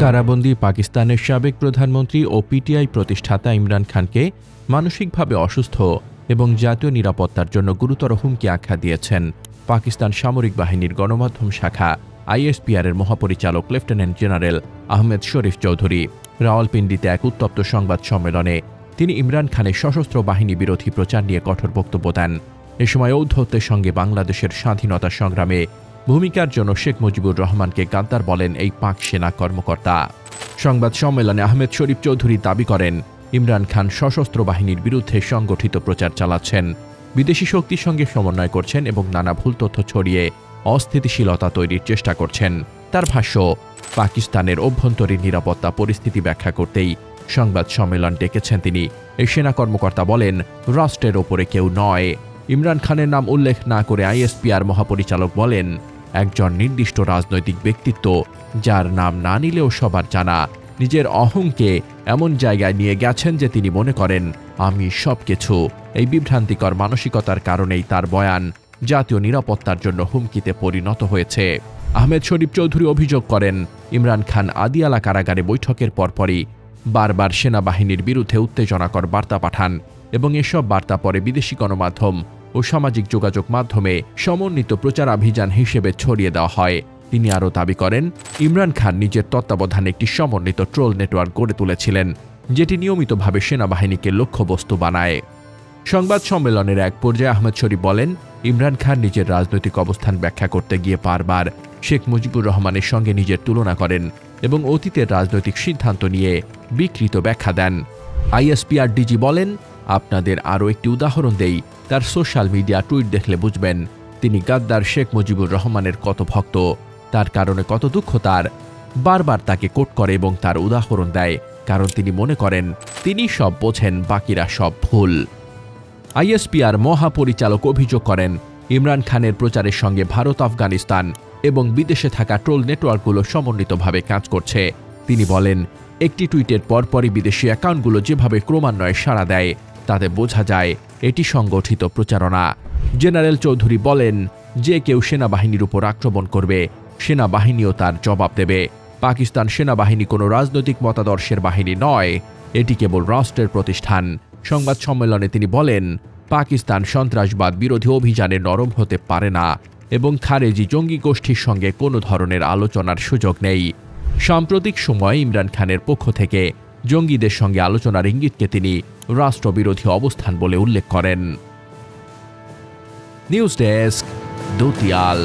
কারাবন্দী পাকিস্তানের সাবেক প্রধানমন্ত্রী ও পিটিআই প্রতিষ্ঠাতা ইমরান খানকে মানসিকভাবে অসুস্থ এবং জাতীয় নিরাপত্তার জন্য গুরুতর হুমকি আখ্যা দিয়েছেন পাকিস্তান সামরিক বাহিনীর গণমাধ্যম শাখা আইএসপিআর-এর মহাপরিচালক লেফটেন্যান্ট জেনারেল আহমেদ শরীফ চৌধুরী। রাওয়ালপিন্ডিতে এক উত্তপ্ত সংবাদ সম্মেলনে তিনি ইমরান খানের সশস্ত্র বাহিনী বিরোধী প্রচার নিয়ে কঠোর বক্তব্য দেন। এ সময় ঔদ্ধত্যের সঙ্গে বাংলাদেশের স্বাধীনতা সংগ্রামে ভূমিকার জন্য শেখ মুজিবুর রহমানকে গাদ্দার বলেন এই পাক সেনা কর্মকর্তা। সংবাদ সম্মেলনে আহমেদ শরীফ চৌধুরী দাবি করেন, ইমরান খান সশস্ত্র বাহিনীর বিরুদ্ধে সংগঠিত প্রচার চালাচ্ছেন, বিদেশি শক্তির সঙ্গে সমন্বয় করছেন এবং নানা ভুল তথ্য ছড়িয়ে অস্থিতিশীলতা তৈরির চেষ্টা করছেন। তার ভাষ্য, পাকিস্তানের অভ্যন্তরীণ নিরাপত্তা পরিস্থিতি ব্যাখ্যা করতেই সংবাদ সম্মেলন ডেকেছেন তিনি। এই সেনা কর্মকর্তা বলেন, রাষ্ট্রের ওপরে কেউ নয়। ইমরান খানের নাম উল্লেখ না করে আইএসপিআর মহাপরিচালক বলেন, একজন নির্দিষ্ট রাজনৈতিক ব্যক্তিত্ব যার নাম না নিলেও সবার জানা নিজের অহংকে এমন জায়গায় নিয়ে গেছেন যে তিনি মনে করেন আমি সবকিছু। এই বিভ্রান্তিকর মানসিকতার কারণেই তার বয়ান জাতীয় নিরাপত্তার জন্য হুমকিতে পরিণত হয়েছে। আহমেদ শরীফ চৌধুরী অভিযোগ করেন, ইমরান খান আদিয়ালা কারাগারে বৈঠকের পরপরই বারবার সেনাবাহিনীর বিরুদ্ধে উত্তেজনাকর বার্তা পাঠান এবং এসব বার্তা পরে বিদেশি গণমাধ্যম ও সামাজিক যোগাযোগ মাধ্যমে সমন্বিত প্রচারাভিযান হিসেবে ছড়িয়ে দেওয়া হয়। তিনি আরও দাবি করেন, ইমরান খান নিজের তত্ত্বাবধানে একটি সমন্বিত ট্রোল নেটওয়ার্ক গড়ে তুলেছিলেন, যেটি নিয়মিতভাবে সেনাবাহিনীকে লক্ষ্যবস্তু বানায়। সংবাদ সম্মেলনের এক পর্যায়ে আহমেদ শরীফ বলেন, ইমরান খান নিজের রাজনৈতিক অবস্থান ব্যাখ্যা করতে গিয়ে বারবার শেখ মুজিবুর রহমানের সঙ্গে নিজের তুলনা করেন এবং অতীতের রাজনৈতিক সিদ্ধান্ত নিয়ে বিকৃত ব্যাখ্যা দেন। আইএসপিআর ডিজি বলেন, আপনাদের আরও একটি উদাহরণ দেই, তার সোশ্যাল মিডিয়া টুইট দেখলে বুঝবেন তিনি গাদ্দার শেখ মুজিবুর রহমানের কত ভক্ত, তার কারণে কত দুঃখ তার। বারবার তাকে কোট করে এবং তার উদাহরণ দেয়, কারণ তিনি মনে করেন তিনি সব বোঝেন, বাকিরা সব ভুল। আইএসপিআর মহাপরিচালক অভিযোগ করেন, ইমরান খানের প্রচারের সঙ্গে ভারত, আফগানিস্তান এবং বিদেশে থাকা ট্রোল নেটওয়ার্কগুলো সমন্বিতভাবে কাজ করছে। তিনি বলেন, একটি টুইটের পরপরই বিদেশি অ্যাকাউন্টগুলো যেভাবে ক্রমান্বয়ে সাড়া দেয় তাতে বোঝা যায় এটি সংগঠিত প্রচারণা। জেনারেল চৌধুরী বলেন, যে কেউ সেনাবাহিনীর উপর আক্রমণ করবে, সেনাবাহিনীও তার জবাব দেবে। পাকিস্তান সেনাবাহিনী কোনো রাজনৈতিক মতাদর্শের বাহিনী নয়, এটি কেবল রাষ্ট্রের প্রতিষ্ঠান। সংবাদ সম্মেলনে তিনি বলেন, পাকিস্তান সন্ত্রাসবাদ বিরোধী অভিযানে নরম হতে পারে না এবং খারেজি জঙ্গি গোষ্ঠীর সঙ্গে কোনো ধরনের আলোচনার সুযোগ নেই। সাম্প্রতিক সময়ে ইমরান খানের পক্ষ থেকে জঙ্গিদের সঙ্গে আলোচনার ইঙ্গিতকে তিনি রাষ্ট্রবিরোধী অবস্থান বলে উল্লেখ করেন। News desk, দুতিয়াল।